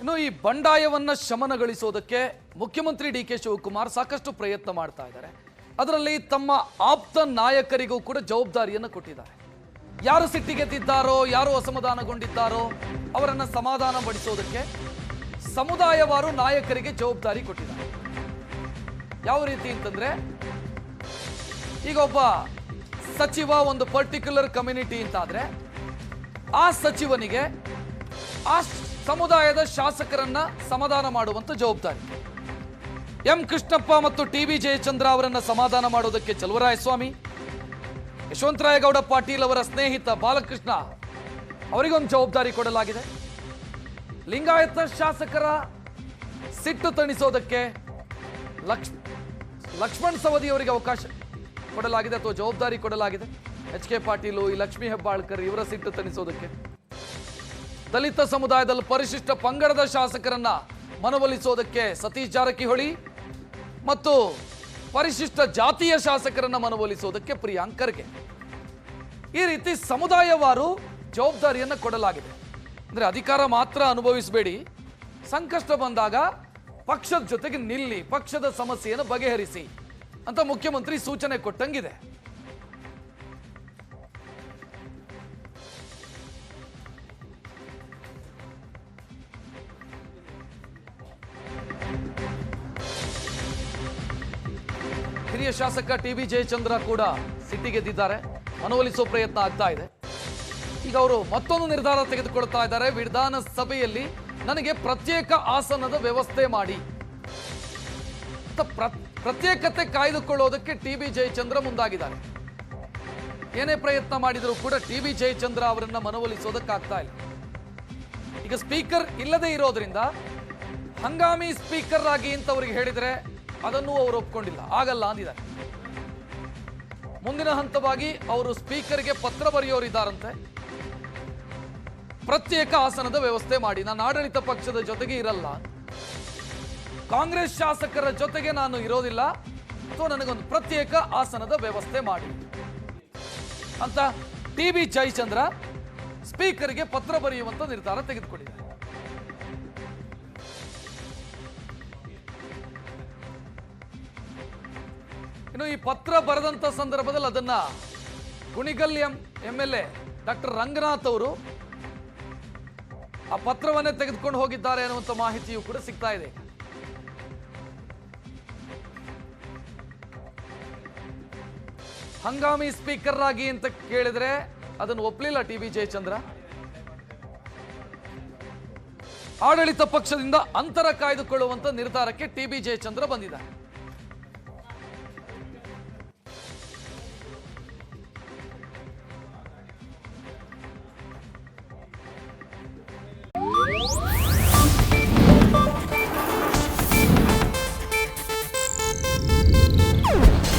ಇನ್ನು ಈ ಬಂಡಾಯವನ್ನ ಶಮನಗೊಳಿಸೋದಕ್ಕೆ ಮುಖ್ಯಮಂತ್ರಿ ಡಿ.ಕೆ. ಶಿವಕುಮಾರ್ ಸಾಕಷ್ಟು ಪ್ರಯತ್ನ ಮಾಡ್ತಾ ಇದ್ದಾರೆ. ಅದರಲ್ಲಿ ತಮ್ಮ ಆಪ್ತ ನಾಯಕರಿಗೂ ಕೂಡ ಜವಾಬ್ದಾರಿಯನ್ನು ಕೊಟ್ಟಿದ್ದಾರೆ. ಯಾರು ಸಿಟ್ಟಿಗೆದ್ದಿದ್ದಾರೋ, ಯಾರು ಅಸಮಾಧಾನಗೊಂಡಿದ್ದಾರೋ ಅವರನ್ನ ಸಮಾಧಾನ ಪಡಿಸೋದಕ್ಕೆ ಸಮುದಾಯವಾರು ನಾಯಕರಿಗೆ ಜವಾಬ್ದಾರಿ ಕೊಟ್ಟಿದ್ದಾರೆ. ಯಾವ ರೀತಿ ಅಂತಂದ್ರೆ, ಈಗ ಒಬ್ಬ ಸಚಿವ ಒಂದು ಪರ್ಟಿಕ್ಯುಲರ್ ಕಮ್ಯುನಿಟಿ ಅಂತಾದ್ರೆ ಆ ಸಚಿವನಿಗೆ ಆ ಸಮುದಾಯದ ಶಾಸಕರನ್ನ ಸಮಾಧಾನ ಮಾಡುವಂತ ಜವಾಬ್ದಾರಿ. ಎಂ ಕೃಷ್ಣಪ್ಪ ಮತ್ತು ಟಿ.ಬಿ. ಜಯಚಂದ್ರ ಅವರನ್ನ ಸಮಾಧಾನ ಮಾಡೋದಕ್ಕೆ ಚಲುವರಾಯಸ್ವಾಮಿ, ಯಶವಂತರಾಯಗೌಡ ಪಾಟೀಲ್ ಅವರ ಸ್ನೇಹಿತ ಬಾಲಕೃಷ್ಣ ಅವರಿಗೊಂದು ಜವಾಬ್ದಾರಿ ಕೊಡಲಾಗಿದೆ. ಲಿಂಗಾಯತ ಶಾಸಕರ ಸಿಟ್ಟು ತಣಿಸೋದಕ್ಕೆ ಲಕ್ಷ್ಮಣ್ ಸವದಿ ಅವರಿಗೆ ಅವಕಾಶ ಕೊಡಲಾಗಿದೆ ಅಥವಾ ಜವಾಬ್ದಾರಿ ಕೊಡಲಾಗಿದೆ. ಎಚ್.ಕೆ. ಪಾಟೀಲು, ಈ ಲಕ್ಷ್ಮೀ ಹೆಬ್ಬಾಳ್ಕರ್ ಇವರ ಸಿಟ್ಟು ತಣಿಸೋದಕ್ಕೆ. ದಲಿತ ಸಮುದಾಯದಲ್ಲಿ ಪರಿಶಿಷ್ಟ ಪಂಗಡದ ಶಾಸಕರನ್ನ ಮನವೊಲಿಸೋದಕ್ಕೆ ಸತೀಶ್ ಜಾರಕಿಹೊಳಿ ಮತ್ತು ಪರಿಶಿಷ್ಟ ಜಾತಿಯ ಶಾಸಕರನ್ನ ಮನವೊಲಿಸೋದಕ್ಕೆ ಪ್ರಿಯಾಂಕ್ ಖರ್ಗೆ. ಈ ರೀತಿ ಸಮುದಾಯವಾರು ಜವಾಬ್ದಾರಿಯನ್ನು ಕೊಡಲಾಗಿದೆ. ಅಂದ್ರೆ ಅಧಿಕಾರ ಮಾತ್ರ ಅನುಭವಿಸಬೇಡಿ, ಸಂಕಷ್ಟ ಬಂದಾಗ ಪಕ್ಷದ ಜೊತೆಗೆ ನಿಲ್ಲಿ, ಪಕ್ಷದ ಸಮಸ್ಯೆಯನ್ನು ಬಗೆಹರಿಸಿ ಅಂತ ಮುಖ್ಯಮಂತ್ರಿ ಸೂಚನೆ ಕೊಟ್ಟಂಗಿದೆ. ಹಿರಿಯ ಶಾಸಕ ಟಿ.ಬಿ. ಜಯಚಂದ್ರ ಕೂಡ ಸಿಟ್ಟಿಗೆದ್ದಿದ್ದಾರೆ. ಮನವೊಲಿಸುವ ಪ್ರಯತ್ನ ಆಗ್ತಾ ಇದೆ. ಈಗ ಅವರು ಮತ್ತೊಂದು ನಿರ್ಧಾರ ತೆಗೆದುಕೊಳ್ತಾ ಇದ್ದಾರೆ. ವಿಧಾನಸಭೆಯಲ್ಲಿ ನನಗೆ ಪ್ರತ್ಯೇಕ ಆಸನದ ವ್ಯವಸ್ಥೆ ಮಾಡಿ, ಪ್ರತ್ಯೇಕತೆ ಕಾಯ್ದುಕೊಳ್ಳೋದಕ್ಕೆ ಟಿ.ಬಿ. ಜಯಚಂದ್ರ ಮುಂದಾಗಿದ್ದಾರೆ. ಏನೇ ಪ್ರಯತ್ನ ಮಾಡಿದರೂ ಕೂಡ ಟಿ.ಬಿ. ಜಯಚಂದ್ರ ಅವರನ್ನ ಮನವೊಲಿಸೋದಕ್ಕಾಗ್ತಾ ಇಲ್ಲ. ಈಗ ಸ್ಪೀಕರ್ ಇಲ್ಲದೆ ಇರೋದ್ರಿಂದ ಹಂಗಾಮಿ ಸ್ಪೀಕರ್ ಆಗಿ ಅಂತ ಅವರಿಗೆ ಹೇಳಿದರೆ ಅದನ್ನು ಅವರು ಒಪ್ಕೊಂಡಿಲ್ಲ, ಆಗಲ್ಲ ಅಂದಿದ್ದಾರೆ. ಮುಂದಿನ ಹಂತವಾಗಿ ಅವರು ಸ್ಪೀಕರ್ಗೆ ಪತ್ರ ಬರೆಯೋರಿದ್ದಾರಂತೆ. ಪ್ರತ್ಯೇಕ ಆಸನದ ವ್ಯವಸ್ಥೆ ಮಾಡಿ, ನಾನು ಆಡಳಿತ ಪಕ್ಷದ ಜೊತೆಗೆ ಇರಲ್ಲ, ಕಾಂಗ್ರೆಸ್ ಶಾಸಕರ ಜೊತೆಗೆ ನಾನು ಇರೋದಿಲ್ಲ, ಅಥವಾ ನನಗೊಂದು ಪ್ರತ್ಯೇಕ ಆಸನದ ವ್ಯವಸ್ಥೆ ಮಾಡಿ ಅಂತ ಟಿ.ಬಿ. ಜಯಚಂದ್ರ ಸ್ಪೀಕರ್ಗೆ ಪತ್ರ ಬರೆಯುವಂತ ನಿರ್ಧಾರ ತೆಗೆದುಕೊಂಡಿದ್ದಾರೆ. ಇನ್ನು ಈ ಪತ್ರ ಬರೆದಂತ ಸಂದರ್ಭದಲ್ಲಿ ಅದನ್ನ ಕುಣಿಗಲ್ ಎಂ.ಎಲ್.ಎ. ಡಾಕ್ಟರ್ ರಂಗನಾಥ್ ಅವರು ಆ ಪತ್ರವನ್ನೇ ತೆಗೆದುಕೊಂಡು ಹೋಗಿದ್ದಾರೆ ಅನ್ನುವಂಥ ಮಾಹಿತಿಯು ಕೂಡ ಸಿಗ್ತಾ ಇದೆ. ಹಂಗಾಮಿ ಸ್ಪೀಕರ್ ಆಗಿ ಅಂತ ಕೇಳಿದ್ರೆ ಅದನ್ನು ಒಪ್ಪಲಿಲ್ಲ ಟಿ.ಬಿ. ಜಯಚಂದ್ರ. ಆಡಳಿತ ಪಕ್ಷದಿಂದ ಅಂತರ ಕಾಯ್ದುಕೊಳ್ಳುವಂತ ನಿರ್ಧಾರಕ್ಕೆ ಟಿ.ಬಿ. ಜಯಚಂದ್ರ ಬಂದಿದ್ದಾರೆ.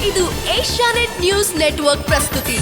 ಇದು ಏಷ್ಯಾನೆಟ್ ನ್ಯೂಸ್ ನೆಟ್ವರ್ಕ್ ಪ್ರಸ್ತುತಿ.